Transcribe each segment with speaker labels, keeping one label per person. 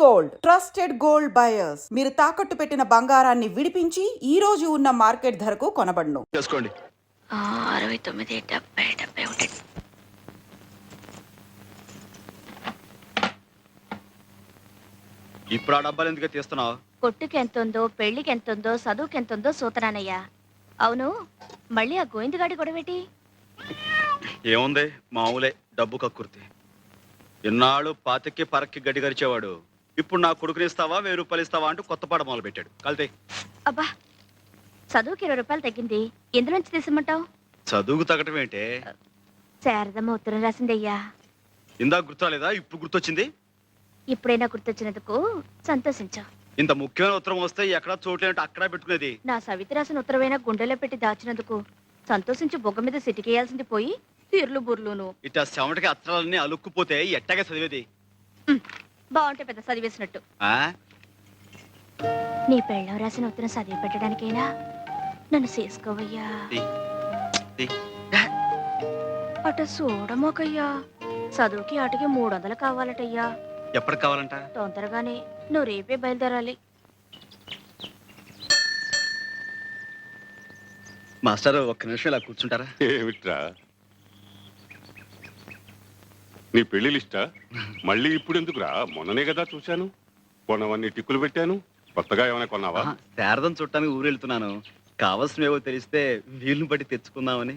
Speaker 1: Gold trusted gold buyers. మీరు తాకట్టు పెట్టిన బంగారాన్ని విడిపించి ఈ రోజు ఉన్న మార్కెట్ ధరకు కొనబడును.
Speaker 2: చేసుకోండి.
Speaker 3: 69, 70, 71.
Speaker 2: ఇప్పుడు ఆ డబ్బాలు ఎందుకు తీస్తున్నావు?
Speaker 3: కొట్టుకి ఎంతుందో, పెళ్లికి ఎంతుందో, చదువుకి ఎంతుందో సూతరానయ్యా. అవును, మళ్ళీ ఆ గోవిందగాడి గొడవేటి?
Speaker 2: ఏముంది, మామూలే, డబ్బు కక్కుర్తి. ఇన్నాళ్ళు పాతికి పరక్కి గడ్డి గరిచేవాడు ఇప్పుడు నా కొడుకుని ఇస్తావా 1000 రూపాయలు ఇస్తావా అంటూ కొత్త పాట మొదలు పెట్టాడు. కలితే
Speaker 3: అబ్బా, చదువుకి 20 రూపాయలు తగ్గింది, ఎందులోంచి తీసమంటావు?
Speaker 2: చదువుకు తగ్గటం ఏంటే?
Speaker 3: శారదమ్మ ఉత్తరం రాసిందయ్యా.
Speaker 2: ఇందాక గుర్తురాలేదా? ఇప్పుడు గుర్తొచ్చింది.
Speaker 3: ఇప్పుడైనా గుర్తొచ్చినందుకు సంతోషించు.
Speaker 2: ఇంత ముఖ్యమైన ఉత్తరం వస్తే ఎక్కడా చోట్లేంటే అక్కడ పెట్టుకునేది.
Speaker 3: నా సవితి రాసిన ఉత్తరమైనా గుండెలో పెట్టి దాచినందుకు సంతోషించి బొగ్గ మీద సిటికేయాల్సింది పోయి తీర్లు బుర్లును.
Speaker 2: ఇట్లా చెమటకి అత్తరాలన్నీ అలుక్కుపోతే ఎట్టాగా చదివేది?
Speaker 3: బాగుంటే పెద్ద చదివేసినట్టు. నీ పెళ్ళం రాసిన ఉత్తరం చదివి పెట్టడానికైనా నన్ను చేసుకోవయ్యా. అట చూడమోకయ్యా, చదువుకి ఆటకి 300 కావాలటయ్యా.
Speaker 2: ఎప్పటికి కావాలంట?
Speaker 3: తొందరగానే, నువ్వు రేపే బయలుదేరాలి.
Speaker 2: మాస్టర్ ఒక్క నిమిషం ఇలా కూర్చుంటారా?
Speaker 4: ఏమిట్రా, నీ పెళ్లి లిస్టా? మళ్ళీ ఇప్పుడు ఎందుకురా? మొన్ననే కదా చూశాను. కొన్నవన్నీ టిక్కులు పెట్టాను. కొత్తగా ఏమైనా కొన్నావా?
Speaker 2: శారదం చుట్టానికి ఊరు వెళ్తున్నాను. కావలసినవేవో తెలిస్తే వీలుని బట్టి తెచ్చుకుందామని.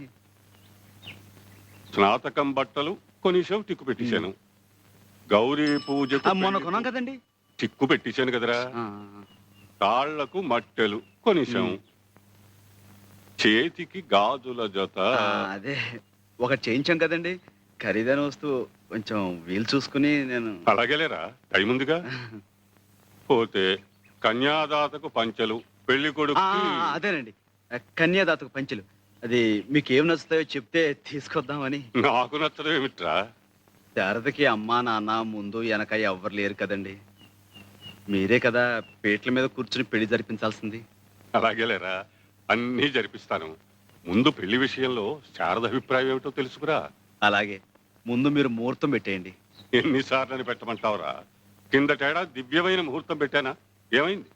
Speaker 4: స్నాతకం బట్టలు కొనిసావు, టిక్కు పెట్టేశాను. గౌరీ పూజకు
Speaker 2: మొన్న కొన్నాం కదండి,
Speaker 4: టిక్కు పెట్టేశాను కదరా. తాళ్లకు మట్టెలు కొనిసాం. చేతికి గాజుల జత
Speaker 2: అదే ఒకటి చేయించాం కదండి. ఖరీదైన వస్తువు, కొంచెం వీలు చూసుకుని నేను.
Speaker 4: అలాగేలేరా, టైం ఉందిగా. పోతే కన్యాదాతకు పంచెలు, పెళ్లి కొడుకు.
Speaker 2: అదేనండి, కన్యాదాతకు పంచెలు. అది మీకు ఏం నచ్చుతాయో చెప్తే తీసుకొద్దామని.
Speaker 4: నాకు నచ్చడం ఏమిట్రా?
Speaker 2: శారదకి అమ్మా నాన్న ముందు వెనక ఎవ్వరు లేరు కదండి. మీరే కదా పేట్ల మీద కూర్చుని పెళ్లి జరిపించాల్సింది.
Speaker 4: అలాగేలేరా, అన్నీ జరిపిస్తాను. ముందు పెళ్లి విషయంలో శారద అభిప్రాయం ఏమిటో తెలుసుకురా.
Speaker 2: అలాగే, ముందు మీరు ముహూర్తం పెట్టేయండి.
Speaker 4: ఎన్నిసార్లని పెట్టమంటావురా? కిందటేడా దివ్యమైన ముహూర్తం పెట్టానా? ఏమైంది?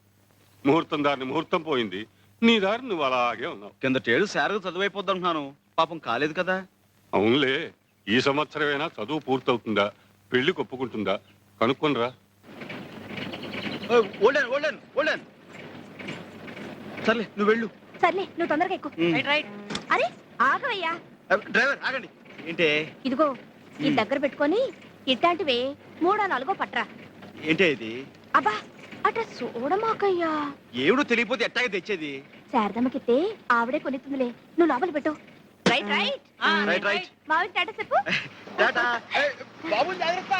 Speaker 4: ముహూర్తం దారిని ముహూర్తం పోయింది. నీ దారి నువ్వు అలాగే ఉన్నావు.
Speaker 2: కిందటేడు శారద చదువైపోద్ది అంటున్నాను, పాపం కాలేదు కదా.
Speaker 4: అవునులే, ఈ సంవత్సరమైనా చదువు పూర్తవుతుందా, పెళ్లి ఒప్పుకుంటుందా కనుక్కొనిరా.
Speaker 2: సర్లే, నువ్వు వెళ్ళు.
Speaker 3: సర్లే, నువ్వు తొందరగా ఎక్కు. అరే ఆగవయ్యా.
Speaker 2: డ్రైవర్ ఆగండి. ఏంటే?
Speaker 3: ఇదిగో, ఈ దగ్గర పెట్టుకొని ఇట్లాంటివే 3-4 పట్రా.
Speaker 2: ఏంటే ఇది?
Speaker 3: అబ్బా, అట చూడమాకయ్యా.
Speaker 2: ఏమిడో తెలియపోతే ఎట్టాగే తెచ్చేది?
Speaker 3: శారదమ్మకితే ఆవిడే కొనిస్తుందిలే, నువ్వు లోపల పెట్టు. Right right
Speaker 2: right right.
Speaker 3: మావి టాటా చెప్పు.
Speaker 2: టాటా. బాబు జాగ్రత్త.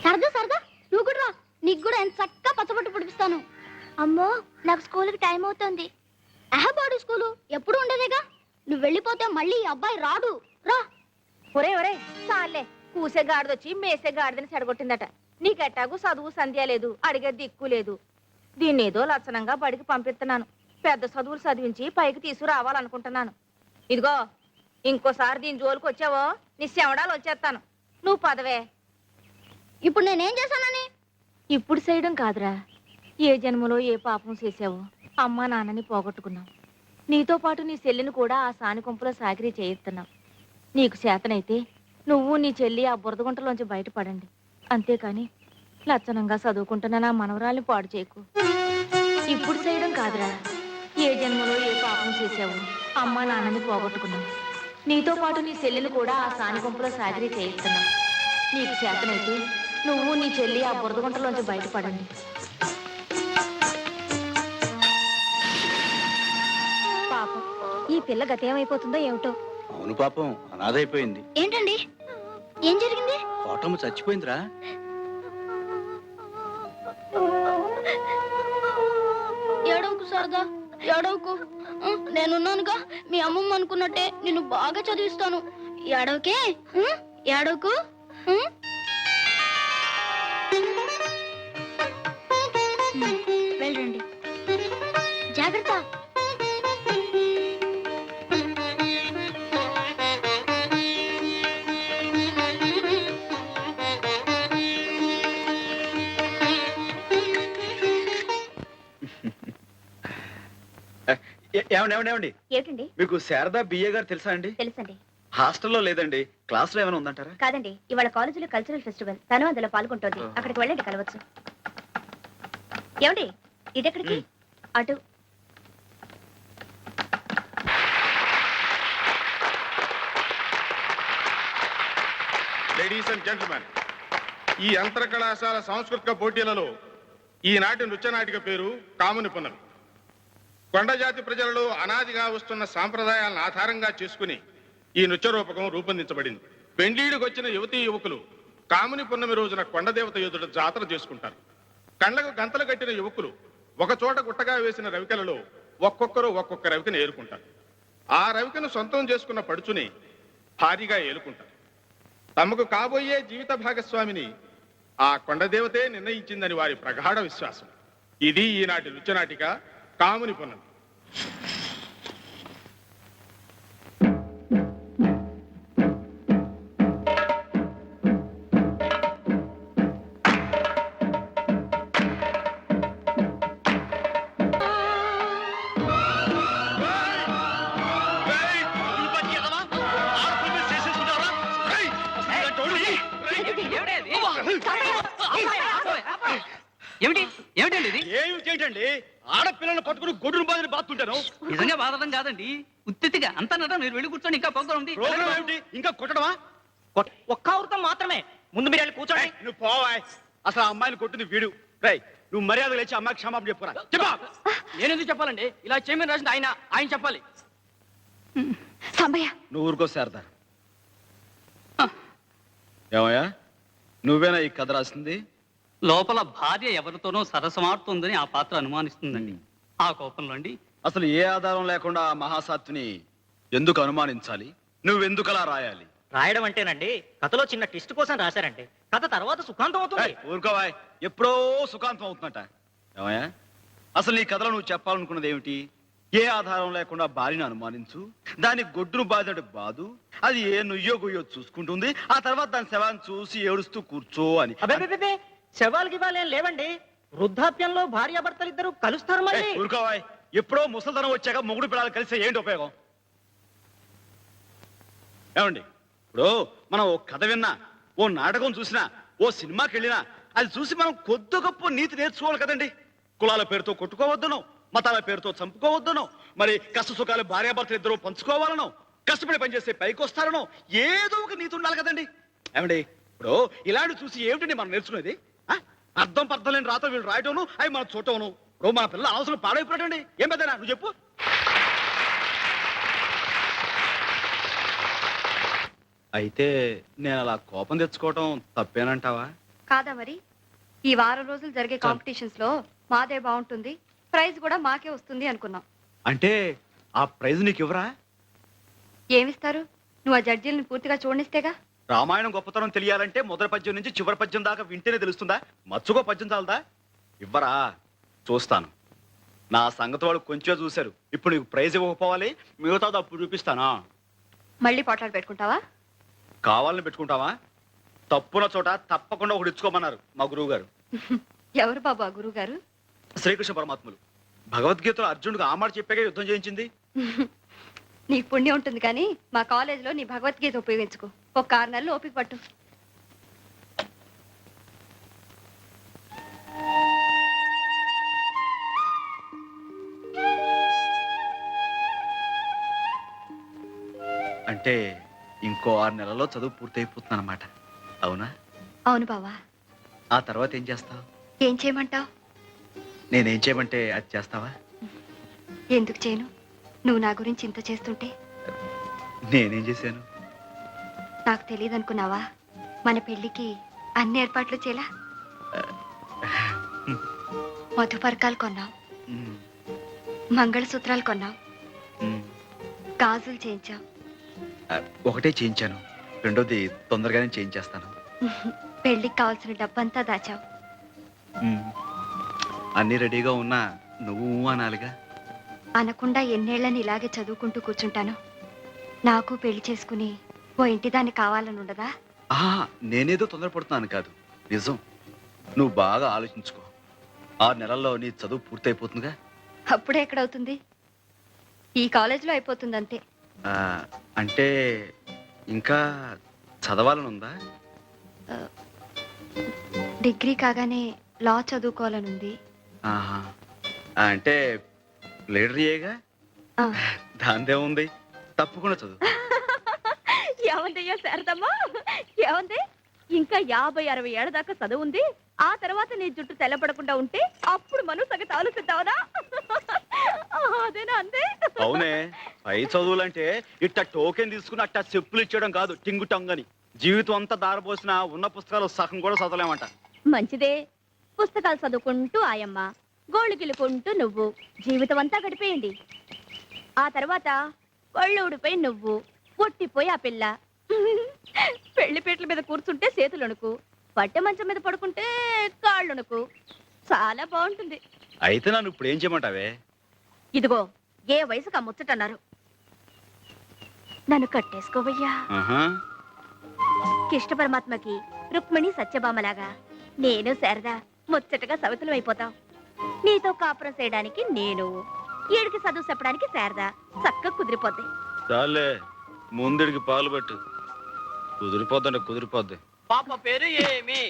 Speaker 3: సరదా సరదా, నువ్వు కూడా రా. నీకు కూడా ఎంత చక్కగా పచ్చబొట్టు పుడిపిస్తాను. అమ్మో, నాకు స్కూల్కి టైం అవుతుంది. అహబాడు స్కూలు ఎప్పుడు ఉండేదేగా. నువ్వు వెళ్ళిపోతే మళ్ళీ ఈ అబ్బాయి రాడు. రా. ఒరే ఒరే, చాలే, కూసే గాడిదొచ్చి మేసే గాడిదని చెడగొట్టిందట. నీకెట్టాగు చదువు సంధ్య లేదు, అడిగే దిక్కు లేదు. దీన్ని ఏదో లక్షణంగా బడికి పంపిస్తున్నాను. పెద్ద చదువులు చదివించి పైకి తీసుకురావాలనుకుంటున్నాను. ఇదిగో, ఇంకోసారి దీని జోలికి వచ్చావో నీ శవడాలు వచ్చేస్తాను. నువ్వు పదవే. ఇప్పుడు నేనేం చేశానని? ఇప్పుడు చేయడం కాదురా, ఏ జన్మలో ఏ పాపం చేసావో అమ్మా నాన్నని పోగొట్టుకున్నావు. నీతో పాటు నీ చెల్లిని కూడా ఆ సాని గుంపులో సాకిరీ చేయిస్తున్నావు. నీకు చేతనైతే నువ్వు నీ చెల్లి ఆ బురదగుంటలోంచి బయటపడండి. అంతేకాని లక్షణంగా చదువుకుంటున్న నా మనవరాల్ని పాడు చేయకు. ఇప్పుడు చేయడం కాదురా, ఏ జన్మలో ఏ పాపం చేసావు అమ్మా నాన్నని పోగొట్టుకున్నావు.
Speaker 5: నీతో పాటు నీ చెల్లెలు కూడా ఆ సాని గుంపులో సాగిరి చేయిస్తున్నా. నీకు చేతనైతే నువ్వు నీ చెల్లి ఆ బురద గుంటలోంచి బయటపడండి.
Speaker 3: పాపం ఈ పిల్ల గతేమైపోతుందో ఏమిటో.
Speaker 2: అవును పాపం, అనాథైపోయింది.
Speaker 3: ఏంటండి, ఏం జరిగింది?
Speaker 2: కోటమ్మ చచ్చిపోయిందిరా.
Speaker 3: ఏడవకు శారదా, ఏడవకు. నేనున్నానుగా, మీ అమ్మమ్మ అనుకున్నట్టే నిన్ను బాగా చదివిస్తాను. ఏడవకే, ఏడవకు. వెళ్ళండి, జాగ్రత్త.
Speaker 2: ఏమండి
Speaker 5: ఏమిటండి?
Speaker 2: మీకు శారదా బిఏ గారు తెలుసా అండి?
Speaker 5: తెలుసండి.
Speaker 2: హాస్టల్లో లేదండి, క్లాస్ లో ఏమైనా ఉందంటారా?
Speaker 5: కాదండి, ఇవాళ కాలేజీలో కల్చరల్ ఫెస్టివల్, తను అందులో పాల్గొంటోంది. అక్కడికి వెళ్ళండి, కలవచ్చు. ఏమండి, ఇదెక్కడికి? అటు.
Speaker 6: లేడీస్ అండ్ జెంట్మెన్, ఈ అంతర కళాశాల సాంస్కృతిక పోటీలలో ఈనాటి నృత్య నాటిక పేరు కాముని పున్నమి. కొండ జాతి ప్రజలలో అనాదిగా వస్తున్న సాంప్రదాయాలను ఆధారంగా చేసుకుని ఈ నృత్య రూపకం రూపొందించబడింది. పెండ్లీడికి వచ్చిన యువతీ యువకులు కాముని పున్నమి రోజున కొండదేవత ఎదుట జాతర చేసుకుంటారు. కండ్లకు గంతలు కట్టిన యువకులు ఒక చోట గుట్టగా వేసిన రవికలలో ఒక్కొక్కరు ఒక్కొక్క రవికను ఏరుకుంటారు. ఆ రవికను సొంతం చేసుకున్న పడుచుని భారీగా ఏలుకుంటారు. తమకు కాబోయే జీవిత భాగస్వామిని ఆ కొండదేవతే నిర్ణయించిందని వారి ప్రగాఢ విశ్వాసం. ఇది ఈనాటి నృత్యనాటిక కాముని పున్నమి.
Speaker 7: ఏమిటండి ఇది?
Speaker 2: ఏమిటండి, ఆడపిల్లలను పట్టుకుని గొడ్డును బాధని బాతుంటాను.
Speaker 7: నిజంగా బాధడం కాదండి, ఉత్తిగా అంతా నట. మీరు వెళ్ళి కూర్చొని, ఇంకా ప్రోగ్రాం ఉంది.
Speaker 2: ప్రోగ్రాం ఏమిటి, ఇంకా కొట్టడమా?
Speaker 7: ఒక్క అవృతం మాత్రమే, ముందు మీరు వెళ్ళి కూర్చోండి.
Speaker 2: నువ్వు పోవాయ్, అసలు ఆ అమ్మాయిని కొట్టింది వీడు. రై, నువ్వు మర్యాద లేచి అమ్మాయికి క్షమాపణ చెప్పురా. చెప్పా.
Speaker 7: నేను ఎందుకు చెప్పాలండి? ఇలా చేయమని రాసింది ఆయన చెప్పాలి.
Speaker 5: సాంబయ్య,
Speaker 2: నువ్వు ఊరుకో శారదా. ఏమయ్యా, నువ్వేనా ఈ కథ రాసింది?
Speaker 7: లోపల భార్య ఎవరితోనో సరసమాడుతుందని ఆ పాత్ర అనుమానిస్తుందండి. ఆ కోపంలో అండి.
Speaker 2: అసలు ఏ ఆధారం లేకుండా ఆ మహాసాత్విని ఎందుకు అనుమానించాలి? నువ్వెందుకలా రాయాలి?
Speaker 8: రాయడం అంటేనండి, కథలో చిన్న ట్విస్ట్ కోసం రాశారంటే కథ తర్వాత సుఖాంతం అవుతుంది.
Speaker 2: ఊరుకోవాయ్, ఎప్పుడో సుఖాంతం అవుతుందట. ఏమయ్యా, అసలు నీ కథలో నువ్వు చెప్పాలనుకున్నది ఏమిటి? ఏ ఆధారం లేకుండా భార్యను అనుమానించు, దాని గొడ్డును బాధడు బాదు, అది ఏ నుయ్యో గుయ్యో చూసుకుంటుంది, ఆ తర్వాత దాని శవాన్ని చూసి ఏడుస్తూ కూర్చో అని.
Speaker 8: అబ్బే, శవాలకి ఇవ్వాలేం లేవండి. వృద్ధాప్యంలో భార్యాభర్తలు ఇద్దరు కలుస్తారు మళ్ళీ.
Speaker 2: ఊరుకోవాయ్, ఎప్పుడో ముసలితనం వచ్చాక మొగుడు పిల్లలు కలిస్తే ఏంటి ఉపయోగం? ఏమండి, ఇప్పుడు మనం ఓ కథ విన్నా, ఓ నాటకం చూసినా, ఓ సినిమాకి వెళ్ళినా, అది చూసి మనం కొద్ది గొప్ప నీతి నేర్చుకోవాలి కదండి. కులాల పేరుతో కొట్టుకోవద్దనో, మతాల పేరుతో చంపుకోవద్దనో, మరి కష్ట సుఖాలు భార్యాభర్తలు ఇద్దరు పంచుకోవాలనో, కష్టపడి పనిచేస్తే పైకి వస్తారనో ఏదో ఒక నీతి ఉండాలి కదండి. ఏమండి, ఇప్పుడు ఇలాంటి చూసి ఏమిటండి మనం నేర్చుకునేది? అర్థం పర్థం లేని రాత వీళ్ళు రాయటం, అవి మనం చూడటం. ఇప్పుడు మన పిల్లలు అవసరం పాడైపోయాడండి. ఏం పెద్దనా నువ్వు చెప్పు. అయితే నేను అలా కోపం తెచ్చుకోవటం తప్పేనంటావా?
Speaker 9: కాదా మరి? ఈ వారం రోజులు జరిగే కాంపిటీషన్స్ లో మాదే బాగుంటుంది, ప్రైజ్ కూడా మాకే వస్తుంది అనుకున్నాం.
Speaker 2: అంటే ఆ ప్రైజ్ నీకు ఇవ్వరా?
Speaker 9: ఏమిస్తారు? నువ్వు ఆ జడ్జీలను పూర్తిగా చూడనిస్తేగా.
Speaker 2: రామాయణం గొప్పతనం తెలియాలంటే మొదటి పద్యం నుంచి చివరి పద్యం దాకా వింటేనే తెలుస్తుందా? మచ్చుకో పద్యం చాలదా? ఇవ్వరా? చూస్తాను. నా సంగతి వాళ్ళు కొంచెం చూశారు. ఇప్పుడు నీకు ప్రైజ్ ఇవ్వకపోవాలి, మిగతాది అప్పుడు చూపిస్తానా?
Speaker 9: మళ్ళీ పోట్లాడు పెట్టుకుంటావా?
Speaker 2: కావాలని పెట్టుకుంటావా? తప్పున చోట తప్పకుండా ఒకటి ఇచ్చుకోమన్నారు మా గురువు గారు.
Speaker 9: ఎవరు బాబు ఆ గురువు గారు?
Speaker 2: శ్రీకృష్ణ పరమాత్ములు. భగవద్గీతలో అర్జునుడికి ఆ మాట చెప్పాక యుద్ధం చేయించింది.
Speaker 9: నీకు పుణ్యం ఉంటుంది కానీ మా కాలేజీలో నీ భగవద్గీత ఉపయోగించుకో. ఒక 6 నెలలు ఓపిక పట్టు.
Speaker 2: అంటే ఇంకో 6 నెలల్లో చదువు పూర్తయిపోతుంది అనమాట. అవునా?
Speaker 9: అవును బావా.
Speaker 2: ఆ తర్వాత ఏం చేస్తావు?
Speaker 9: ఏం చేయమంటావు?
Speaker 2: నేనేం చేయమంటే అది చేస్తావా?
Speaker 9: ఎందుకు చేయను? నువ్వు నా గురించి ఇంత చేస్తుంటే
Speaker 2: నేనేం చేశాను?
Speaker 9: నాకు తెలియదు అనుకున్నావా? మన పెళ్లికి అన్ని ఏర్పాట్లు చేలా. మధుపర్కాలు కొన్నావు,
Speaker 2: మ్మ్.
Speaker 9: మంగళసూత్రాలు కొన్నావు,
Speaker 2: మ్మ్.
Speaker 9: గాజులు చేయించావు.
Speaker 2: ఒకటే చేయించాను, రెండోది తొందరగానే చేయించేస్తాను.
Speaker 9: పెళ్లికి కావాల్సిన డబ్బంతా దాచావు.
Speaker 2: మ్మ్. అన్నీ రెడీగా ఉన్నా నువ్వు అనాలిగా.
Speaker 9: అనకుండా ఎన్నేళ్లని ఇలాగే చదువుకుంటూ కూర్చుంటాను. నాకు పెళ్లి చేసుకుని ఓ ఇంటి దాన్ని కావాలని ఉండదా?
Speaker 2: నేనేదో తొందరపడుతున్నాను కాదు, నిజం. నువ్వు బాగా ఆలోచించుకో. 6 నెలల్లో నీ చదువు పూర్తయిపోతుందిగా.
Speaker 9: అప్పుడే ఎక్కడవుతుంది? ఈ కాలేజీలో అయిపోతుంది అంతే.
Speaker 2: అంటే ఇంకా చదవాలని ఉందా?
Speaker 9: డిగ్రీ కాగానే లా చదువుకోవాలనుంది.
Speaker 2: ఆహా. అంటే లీడర్ ఏగా,
Speaker 9: ఆ.
Speaker 2: దాందే ఉంది, తప్పకుండా చదువు.
Speaker 5: ఏమందయ్యా శారదమ్మా, ఏమంది? ఇంకా 50-60 ఏళ్ల దాకా చదువు ఉంది. ఆ తర్వాత నీ జుట్టు తెల్లపడకుండా ఉంటే అప్పుడు మనం సంగతి ఆలోచిద్దావనా? అదేనా అందే?
Speaker 2: అవునే, పై చదువులంటే ఇట్ట టోకెన్ తీసుకుని అట్ట చెప్పులు ఇచ్చేయడం కాదు, టింగు టంగని. జీవితం అంతా దారపోసిన ఉన్న పుస్తకాలు సగం కూడా చదవలేమంట.
Speaker 5: మంచిదే. పుస్తకాలు చదువుకుంటూ ఆయమ్మ, గోళ్ళు గిలుకుంటూ నువ్వు జీవితం అంతా గడిపేయండి. ఆ తర్వాత కళ్ళు ఊడిపోయి నువ్వు, పొట్టిపోయి ఆ పిల్ల. పెళ్లిపేటల మీద కూర్చుంటే చేతులనుకు, పట్టె మంచం మీద పడుకుంటే కాళ్ళునుకు. చాలా బాగుంటుంది.
Speaker 2: అయితే నన్ను ఇప్పుడు ఏం చేయమంటావే?
Speaker 5: ఇదిగో, ఏ వయసుకు ముచ్చటన్నారు. నన్ను కట్టేసుకోవయ్యా.
Speaker 2: ఆహా.
Speaker 5: కృష్ణ పరమాత్మకి రుక్మిణి సత్యభామలాగా నేను శారద ముచ్చటగా సవితులు అయిపోతాం. నీతో కాపురం చేయడానికి నేను, ఏడికి చదువు చెప్పడానికి శారద చక్కగా కుదిరిపోద్ది.
Speaker 2: చాలే, ముందుడికి పాలు పట్టు. కుదిరిపోద్దంటే కుదిరిపోద్ది.
Speaker 8: పాప పేరు ఏమి?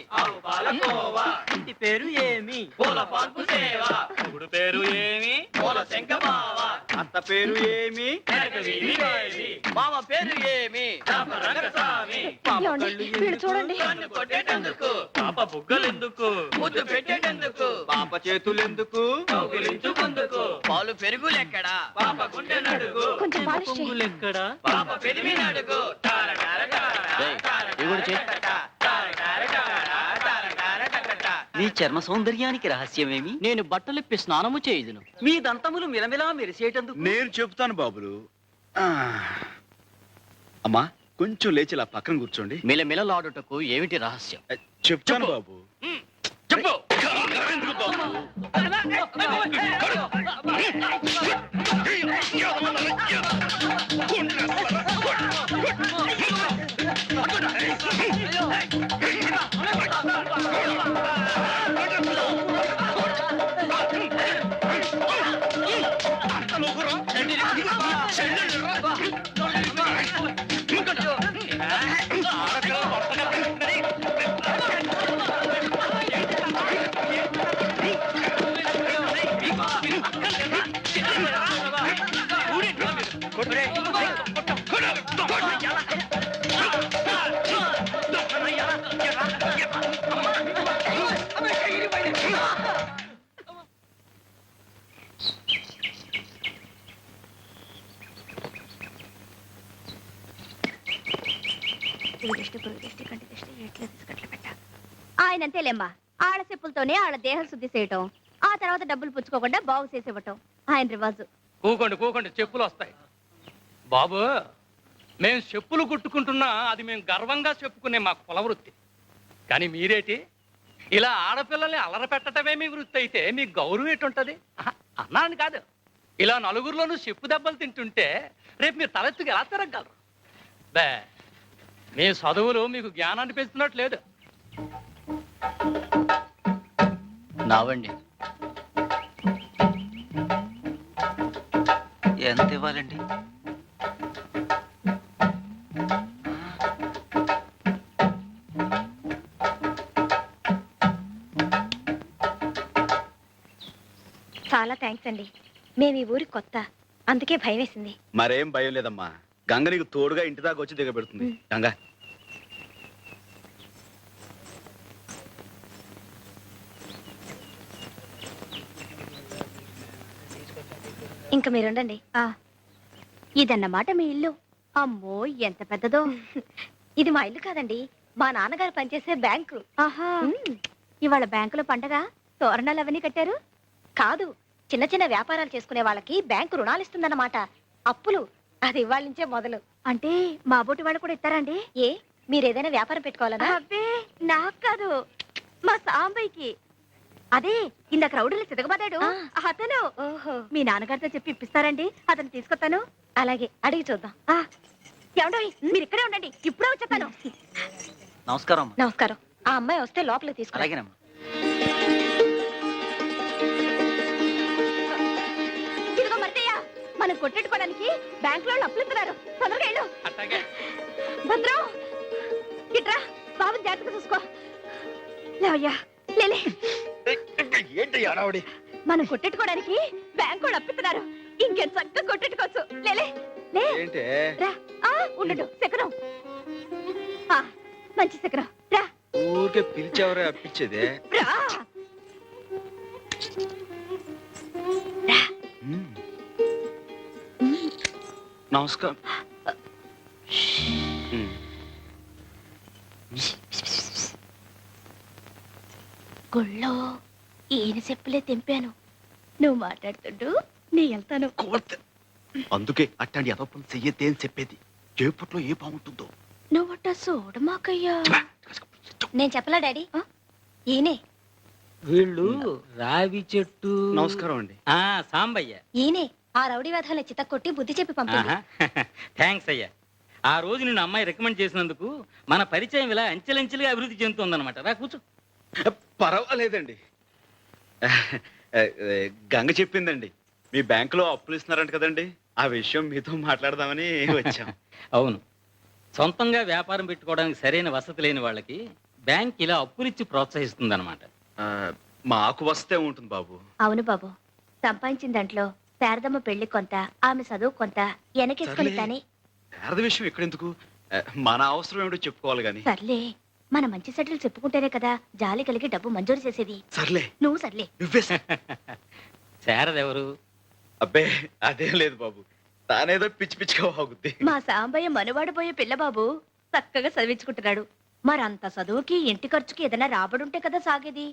Speaker 8: ఇంటి పేరు ఏమి? పూల పాల్పు సేవ. మొగుడు పేరు ఏమి? పూల శంఖమావ.
Speaker 2: అత్త పేరు ఏమి?
Speaker 8: మామ పేరు ఏమి? రంగస్వామి. పాప
Speaker 5: ఏమండి?
Speaker 8: కళ్ళు
Speaker 5: వీళ్ళు
Speaker 8: ఎందుకు?
Speaker 5: చూడండి.
Speaker 8: కన్ను కొట్టేటందుకు. పాప బుగ్గలెందుకు? ముద్దు పెట్టేటందుకు.
Speaker 2: పాప చేతులెందుకు?
Speaker 8: కౌగిలించుకుందుకు. పాలు పెరుగులెక్కడా? పాప గుండె నడుగు.
Speaker 5: కొంచెం పాలిష్ చేయి.
Speaker 8: పొంగులెక్కడా? పాప పెరిమి నడుగు.
Speaker 10: నీ చర్మ సౌందర్యానికి రహస్యమేమి?
Speaker 8: నేను బట్టలిప్పి స్నానము చేయుదును.
Speaker 10: మీ దంతములు మిలమిలా మెరిసేటందుకు
Speaker 2: నేను చెప్తాను బాబులు. అమ్మా, కొంచెం లేచి ఇలా పక్కన కూర్చోండి.
Speaker 8: మిలమిలలాడుటకు ఏమిటి రహస్యం?
Speaker 2: చెప్తాను బాబు.
Speaker 8: చెప్పు.
Speaker 5: ఆయనంతేలేమ్మా, ఆళ్ళ చెప్పులతోనే ఆళ్ళ దేహ శుద్ధి చేయటం, ఆ తర్వాత డబ్బులు పుచ్చుకోకుండా బాగు చేసేవటం ఆయన రివాజు.
Speaker 7: కూకోండి, చెప్పులు వస్తాయి. బాబు, మేము చెప్పులు కుట్టుకుంటున్నా అది మేము గర్వంగా చెప్పుకునే మా కుల వృత్తి. కానీ మీరేటి ఇలా ఆడపిల్లల్ని అలర పెట్టడమే మీ వృత్తి అయితే మీ గౌరవం ఎటుంటది? అన్నాను కాదు, ఇలా నలుగురిలోనూ చెప్పు దెబ్బలు తింటుంటే రేపు మీరు తలెత్తుకు ఎలా తిరగలరు? బే, మీ చదువులు మీకు జ్ఞానాన్ని పెంచుతున్నట్టు లేదు.
Speaker 10: నావండి. ఎంత ఇవ్వాలండి?
Speaker 9: చాలా థ్యాంక్స్ అండి. మేము ఈ ఊరికి కొత్త, అందుకే భయం వేసింది.
Speaker 2: మరేం భయం లేదమ్మా. గంగ నీకు తోడుగా ఇంటి దాకా వచ్చి దిగబెడుతుంది. గంగ
Speaker 5: ఇంకా మీరుండండి. ఇదన్నమాట మీ ఇల్లు. అమ్మో ఎంత పెద్దదో. ఇది మా ఇల్లు కాదండి, మా నాన్నగారు పనిచేసే బ్యాంకు. ఆహా, ఇవాళ బ్యాంకులో పండగ, తోరణాలు అవన్నీ కట్టారు? కాదు, చిన్న చిన్న వ్యాపారాలు చేసుకునే వాళ్ళకి బ్యాంకు రుణాలు ఇస్తుందన్నమాట. అప్పులు అది ఇవాళ నుంచే మొదలు. అంటే మా బోటి వాళ్ళు కూడా ఇస్తారండి? ఏ మీరేదైనా వ్యాపారం పెట్టుకోవాలనా? అబ్బే నాకు కాదు, మా సాంబయ్యకి. అదే ఇందాక రౌడీలు సితకబడ్డాడు అతను. ఓహో, మీ నాన్నగారితో చెప్పి ఇప్పిస్తారండి? అతను తీసుకొస్తాను. అలాగే, అడిగి చూద్దాం. ఏమండో మీరు ఇక్కడే ఉండండి, ఇప్పుడే వచ్చేస్తాను.
Speaker 10: నమస్కారం అమ్మా.
Speaker 5: నమస్కారం. ఆ అమ్మాయి వస్తే లోపలికి తీసుకురా.
Speaker 10: అలాగేనమ్మా.
Speaker 5: ఇదిగో మర్తయ్య, మనం కొట్టెట్టుకోవడానికి బ్యాంక్ లో అప్పులు ఇస్తున్నారు. తొందరగా వెళ్ళు.
Speaker 7: అట్టాగే.
Speaker 5: భద్రం ఇట్రా, బాబు జాగ్రత్తగా చూసుకో. లేవయ్యా, లేలే.
Speaker 2: ఏంటి అడావుడి?
Speaker 5: మనం కొట్టెట్టుకోవడానికి బ్యాంక్ వాళ్ళు అప్పిస్తున్నారు. ఇంకెంత చక్కగా కొట్టెట్టుకోవచ్చు. లేలే లే.
Speaker 2: ఏంటి?
Speaker 5: రా. ఉండడు శకరం. మంచి శకరం. రా
Speaker 2: ఊరికే పిలిచేవరే అప్పించేదే.
Speaker 5: రా. రా.
Speaker 2: నమస్కారం.
Speaker 5: గుళ్ళో ఈయన చెప్పులే తెంపాను. నువ్వు మాట్లాడుతుండు, నీ వెళ్తాను.
Speaker 2: అందుకే అట్లాంటి అదొప్పం చెయ్యతే అని చెప్పేది. ఏ పుట్లో ఏ బాగుంటుందో.
Speaker 5: నువ్వట చూడమాకయ్యా. నేను చెప్పలా డాడీ. ఈయనే.
Speaker 8: వీళ్ళు రావి చెట్టు.
Speaker 2: నమస్కారం అండి.
Speaker 8: సాంబయ్య.
Speaker 5: ఈయనే ఆ రౌడీ వేధాల చిత్త కొట్టి బుద్ధి చెప్పి పంపింది.
Speaker 8: థ్యాంక్స్ అయ్యా. ఆ రోజు నిన్ను అమ్మాయి రికమెండ్ చేసినందుకు మన పరిచయం ఇలా అంచెలంచెలుగా అభివృద్ధి చెందుతుందన్నమాట. రా కూర్చో.
Speaker 2: పర్వాలేదండి. గంగ చెప్పిందండి, మీ బ్యాంకులో అప్పులు ఇస్తున్నారంట కదండి. ఆ విషయం మీతో మాట్లాడదామని వచ్చాం.
Speaker 8: అవును, సొంతంగా వ్యాపారం పెట్టుకోవడానికి సరైన వసతి లేని వాళ్ళకి బ్యాంక్ ఇలా అప్పులిచ్చి ప్రోత్సహిస్తుందన్నమాట.
Speaker 2: మాకు వస్తే ఉంటుంది బాబు.
Speaker 5: అవును బాబు, సంపాదించిన దాంట్లో శారదమ్మ పెళ్లి కొంత, ఆమె చదువు కొంత వెనకేసుకొని కానీ.
Speaker 2: శారద విషయం ఎక్కడెందుకు, మన అవసరం ఏమిటో చెప్పుకోవాలి గాని.
Speaker 5: సర్లే, మన మంచి సెటిల్ చెప్పుకుంటేనే కదా జాలి కలిగి డబ్బు మంజూరు చేసేది.
Speaker 2: సర్లే
Speaker 5: నువ్వు సర్లే.
Speaker 2: నువ్వే
Speaker 8: శారదెవరు?
Speaker 2: అబ్బే అదేం లేదు బాబు, తానేదో పిచ్చి పిచ్చిగా వాగుద్ది.
Speaker 5: మా సాంబయ్య మనవాడబోయే పిల్లబాబు చక్కగా చదివించుకుంటున్నాడు. మరంత చదువుకి ఇంటి ఖర్చుకి ఏదైనా రాబడుంటే కదా సాగేది.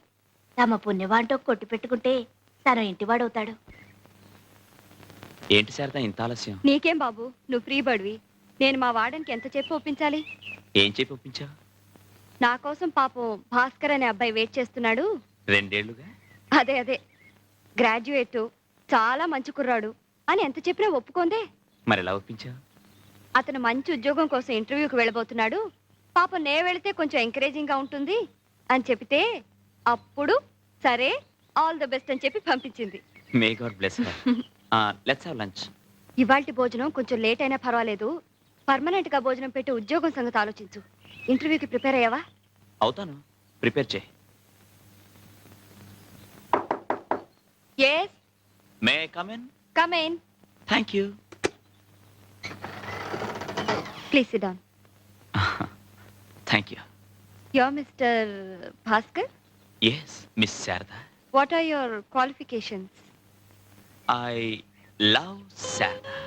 Speaker 5: తమ పుణ్యవాంటో కొట్టి పెట్టుకుంటే తన ఇంటివాడవుతాడు.
Speaker 10: ఏంటి శారదా ఇంత ఆలస్యం?
Speaker 9: నీకేం బాబు, నువ్వు ఫ్రీ బడివి. నేను మా వాడనికి ఎంత చెప్పి ఒప్పించాలి?
Speaker 10: ఏం చెప్పి ఒప్పించా?
Speaker 9: నా కోసం పాపం భాస్కర్ అనే అబ్బాయి వెయిట్ చేస్తున్నాడు.
Speaker 10: 2 ఏళ్లుగా.
Speaker 9: అదే గ్రాడ్యుయేట్, చాలా మంచి కుర్రాడు అని ఎంత చెప్పినా ఒప్పుకోందే.
Speaker 10: మరి ఎలా ఒప్పించా?
Speaker 9: అతను మంచి ఉద్యోగం కోసం ఇంటర్వ్యూకి వెళ్ళబోతున్నాడు. పాపం నే వెళితే కొంచెం ఎంకరేజింగ్ గా ఉంటుంది అని చెప్తే అప్పుడు సరే ఆల్ ది బెస్ట్ అని చెప్పి పంపించింది.
Speaker 10: May God bless her. Let's have lunch.
Speaker 9: ఇవాల్టి భోజనం కొంచెం లేట్ అయినా పర్వాలేదు. పర్మనెంట్ గా భోజనం పెట్టి ఉద్యోగం సంగతి ఆలోచించు. ఇంటర్వ్యూకి ప్రిపేర్ అయ్యావా?
Speaker 10: అవుతాను, ప్రిపేర్ చేయి.
Speaker 9: yes
Speaker 10: may I come in?
Speaker 9: come in
Speaker 10: thank you.
Speaker 9: please sit down.
Speaker 10: Thank you.
Speaker 9: you're Mr. Bhaskar.
Speaker 10: Yes miss Sharada.
Speaker 9: what are your qualifications?
Speaker 10: I love Sharada.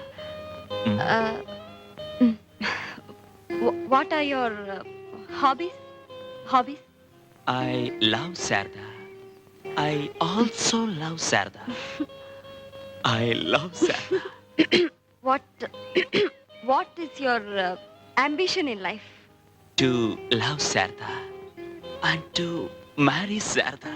Speaker 9: What are your hobbies?
Speaker 10: I love Sarda. I also love Sarda. I love Sarda.
Speaker 9: What is your ambition in life?
Speaker 10: To love Sarda and to marry Sarda.